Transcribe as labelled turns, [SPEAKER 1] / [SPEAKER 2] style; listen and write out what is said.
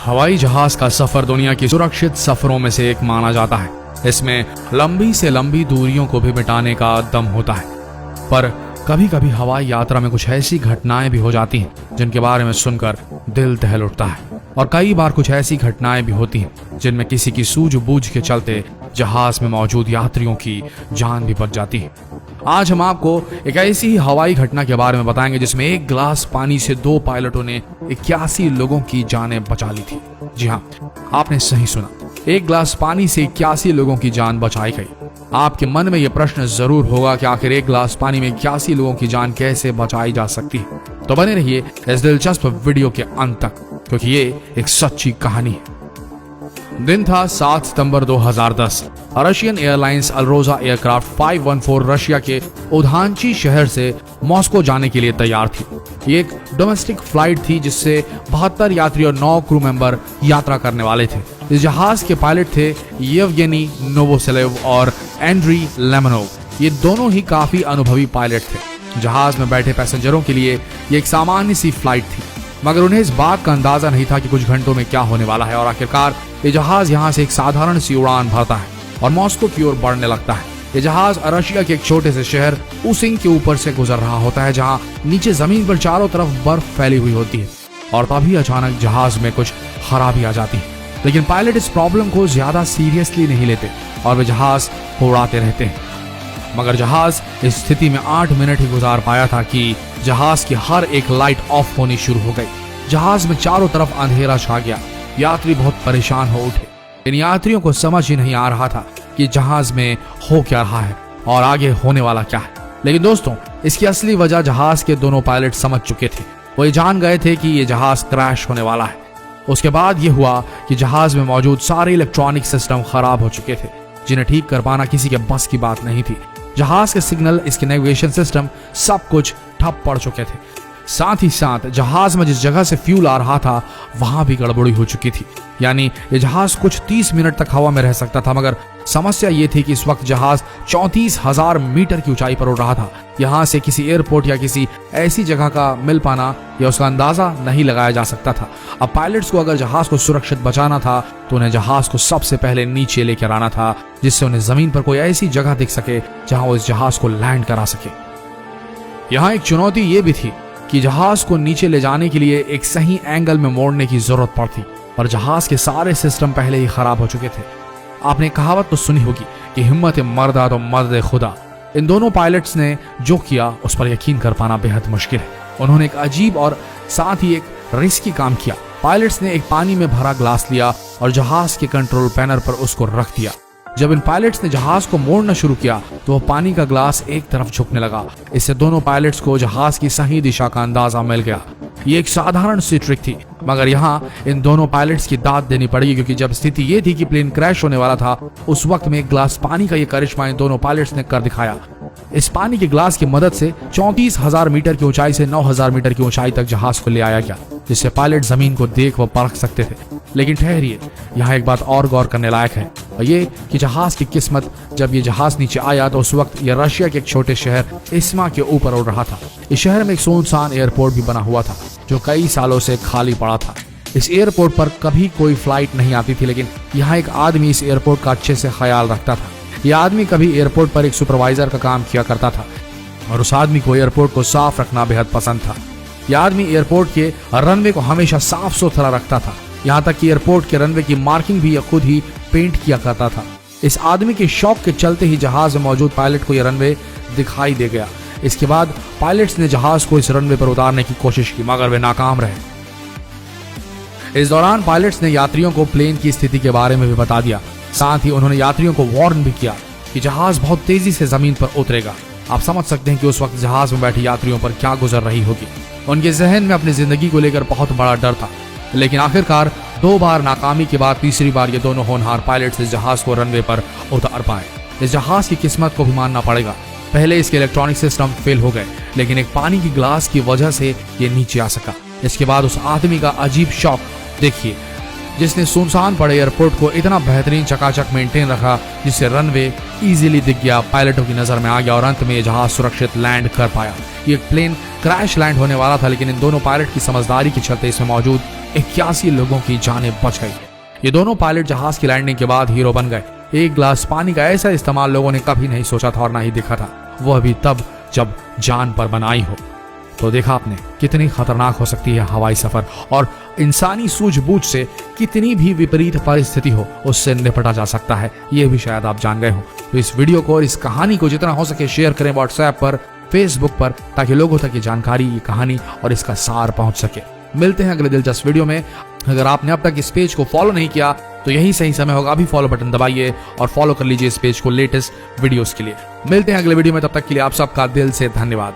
[SPEAKER 1] हवाई जहाज का सफर दुनिया की सुरक्षित सफरों में से एक माना जाता है। इसमें लंबी से लंबी दूरियों को भी मिटाने का दम होता है। पर कभी कभी हवाई यात्रा में कुछ ऐसी घटनाएं भी हो जाती हैं जिनके बारे में सुनकर दिल दहल उठता है। और कई बार कुछ ऐसी घटनाएं भी होती हैं जिनमें किसी की सूझबूझ के चलते जहाज में मौजूद यात्रियों की जान भी बच जाती है। आज हम आपको एक ऐसी हवाई घटना के बारे में बताएंगे जिसमें एक गिलास पानी से 2 पायलटों ने 81 लोगों की जानें बचा ली थी। जी हाँ, आपने सही सुना, एक गिलास पानी से 81 लोगों की जान बचाई गई। आपके मन में यह प्रश्न जरूर होगा कि आखिर एक गिलास पानी में 81 लोगों की जान कैसे बचाई जा सकती है। तो बने रहिए इस दिलचस्प वीडियो के अंत तक, क्योंकि ये एक सच्ची कहानी है। दिन था 7 सितंबर 2010। रशियन एयरलाइंस अल्रोजा एयरक्राफ्ट 514 रशिया के उधांची शहर से मॉस्को जाने के लिए तैयार थी। ये एक डोमेस्टिक फ्लाइट थी जिससे 72 यात्री और 9 क्रू मेंबर यात्रा करने वाले थे। इस जहाज के पायलट थे येवगेनी नोवोसेलेव और एंड्री लेमनोव। ये दोनों ही काफी अनुभवी पायलट थे। जहाज में बैठे पैसेंजरों के लिए ये एक सामान्य सी फ्लाइट थी, मगर उन्हें इस बात का अंदाजा नहीं था कि कुछ घंटों में क्या होने वाला है। और आखिरकार ये जहाज यहाँ से एक साधारण सी उड़ान भरता है और मॉस्को की ओर बढ़ने लगता है। ये जहाज रशिया के एक छोटे से शहर उसिंग के ऊपर से गुजर रहा होता है, जहाँ नीचे जमीन पर चारों तरफ बर्फ फैली हुई होती है। और तभी अचानक जहाज में कुछ खराबी आ जाती है, लेकिन पायलट इस प्रॉब्लम को ज्यादा सीरियसली नहीं लेते और वे जहाज उड़ाते रहते हैं। मगर जहाज इस स्थिति में 8 मिनट ही गुजार पाया था कि जहाज की हर एक लाइट ऑफ होनी शुरू हो गई। जहाज में चारों तरफ अंधेरा छा गया। यात्री बहुत परेशान हो उठे। इन यात्रियों को समझ ही नहीं आ रहा था कि जहाज में हो क्या रहा है और आगे होने वाला क्या है। लेकिन दोस्तों, इसकी असली वजह जहाज के दोनों पायलट समझ चुके थे। वो ये जान गए थे कि ये जहाज क्रैश होने वाला है। उसके बाद ये हुआ कि जहाज में मौजूद सारे इलेक्ट्रॉनिक सिस्टम खराब हो चुके थे, जिन्हें ठीक कर पाना किसी के बस की बात नहीं थी। जहाज के सिग्नल, इसके नेविगेशन सिस्टम, सब कुछ ठप पड़ चुके थे। साथ ही साथ जहाज में जिस जगह से फ्यूल आ रहा था वहां भी गड़बड़ी हो चुकी थी। यानी ये जहाज कुछ 30 मिनट तक हवा में रह सकता था, मगर समस्या ये थी कि इस वक्त जहाज 34,000 मीटर की ऊंचाई पर उड़ रहा था। यहाँ से किसी एयरपोर्ट या किसी ऐसी जगह का मिल पाना या उसका अंदाजा नहीं लगाया जा सकता था। अब पायलट्स को अगर जहाज को सुरक्षित बचाना था तो उन्हें जहाज को सबसे पहले नीचे लेकर आना था, जिससे उन्हें जमीन पर कोई ऐसी जगह दिख सके जहां वो इस जहाज को लैंड करा सके। यहाँ एक चुनौती ये भी थी कि जहाज को नीचे ले जाने के लिए एक सही एंगल में मोड़ने की जरूरत पड़ती, और जहाज के सारे सिस्टम पहले ही खराब हो चुके थे। आपने कहावत तो सुनी होगी कि हिम्मत मर्दा तो मर्द खुदा। इन दोनों पायलट्स ने जो किया उस पर यकीन कर पाना बेहद मुश्किल है। उन्होंने एक अजीब और साथ ही एक रिस्की काम किया। पायलट्स ने एक पानी में भरा ग्लास लिया और जहाज के कंट्रोल पैनल पर उसको रख दिया। जब इन पायलट्स ने जहाज को मोड़ना शुरू किया तो वो पानी का ग्लास एक तरफ झुकने लगा। इससे दोनों पायलट्स को जहाज की सही दिशा का अंदाजा मिल गया। ये एक साधारण सी ट्रिक थी, मगर यहाँ इन दोनों पायलट्स की दाद देनी पड़ी, क्योंकि जब स्थिति ये थी कि प्लेन क्रैश होने वाला था, उस वक्त में एक ग्लास पानी का ये करिश्मा इन दोनों पायलट्स ने कर दिखाया। इस पानी के ग्लास की मदद से 34,000 मीटर की ऊंचाई से 9,000 मीटर की ऊंचाई तक जहाज को ले आया गया, जिससे पायलट जमीन को देख व परख सकते थे। लेकिन ठहरिए, यहाँ एक बात और गौर करने लायक है, और ये कि जहाज की किस्मत, जब ये जहाज नीचे आया तो उस वक्त यह रशिया के एक छोटे शहर इस्मा के ऊपर उड़ रहा था। इस शहर में एक सुनसान एयरपोर्ट भी बना हुआ था जो कई सालों से खाली पड़ा था। इस एयरपोर्ट पर कभी कोई फ्लाइट नहीं आती थी, लेकिन यहाँ एक आदमी इस एयरपोर्ट का अच्छे से ख्याल रखता था। यह आदमी कभी एयरपोर्ट पर एक सुपरवाइजर का काम किया करता था और उस आदमी को एयरपोर्ट को साफ रखना बेहद पसंद था। यह आदमी एयरपोर्ट के रनवे को हमेशा साफ सुथरा रखता था, यहाँ तक कि एयरपोर्ट के रनवे की मार्किंग भी यह खुद ही पेंट किया करता था। इस आदमी के शौक के चलते ही जहाज में मौजूद पायलट को यह रनवे दिखाई दे गया। इसके बाद पायलट्स ने जहाज को इस रनवे पर उतारने की कोशिश की, मगर वे नाकाम रहे। इस दौरान पायलट्स ने यात्रियों को प्लेन की स्थिति के बारे में भी बता दिया। साथ ही उन्होंने यात्रियों को वार्न भी किया कि जहाज बहुत तेजी से जमीन पर उतरेगा। आप समझ सकते हैं कि उस वक्त जहाज में बैठे यात्रियों पर क्या गुजर रही होगी। उनके जहन में अपनी जिंदगी को लेकर बहुत बड़ा डर था। लेकिन आखिरकार 2 बार नाकामी के बाद तीसरी बार ये दोनों होनहार पायलट्स इस जहाज को रनवे पर उतार पाए। इस जहाज की किस्मत को भी मानना पड़ेगा। पहले इसके इलेक्ट्रॉनिक सिस्टम फेल हो गए, लेकिन एक पानी की ग्लास की वजह से ये नीचे आ सका। इसके बाद उस आदमी का अजीब शौक देखिए, जिसने सुनसान पड़े एयरपोर्ट को इतना बेहतरीन चकाचक मेंटेन रखा जिससे रनवे इजीली दिख गया, पायलटों की नजर में आ गया और अंत में यह जहाज सुरक्षित लैंड कर पाया। कि एक प्लेन क्रैश लैंड होने वाला था, लेकिन इन दोनों पायलट की समझदारी के चलते इसमें मौजूद 81 लोगों की जानें बच गई। ये दोनों पायलट जहाज की लैंडिंग के बाद हीरो बन गए। एक गिलास पानी का ऐसा इस्तेमाल लोगों ने कभी नहीं सोचा था और ना ही देखा था, वो अभी तब जब जान पर बनाई हो। तो देखा आपने कितनी खतरनाक हो सकती है हवाई सफर, और इंसानी सूझबूझ से कितनी भी विपरीत परिस्थिति हो उससे निपटा जा सकता है, ये भी शायद आप जान गए हो। तो इस वीडियो को और इस कहानी को जितना हो सके शेयर करें व्हाट्सएप पर, फेसबुक पर, ताकि लोगों तक ये जानकारी, ये कहानी और इसका सार पहुंच सके। मिलते हैं अगले दिलचस्प वीडियो में। अगर आपने अब तक इस पेज को फॉलो नहीं किया तो यही सही समय होगा, अभी फॉलो बटन दबाइए और फॉलो कर लीजिए इस पेज को लेटेस्ट वीडियोस के लिए। मिलते हैं अगले वीडियो में, तब तक के लिए आप सबका दिल से धन्यवाद।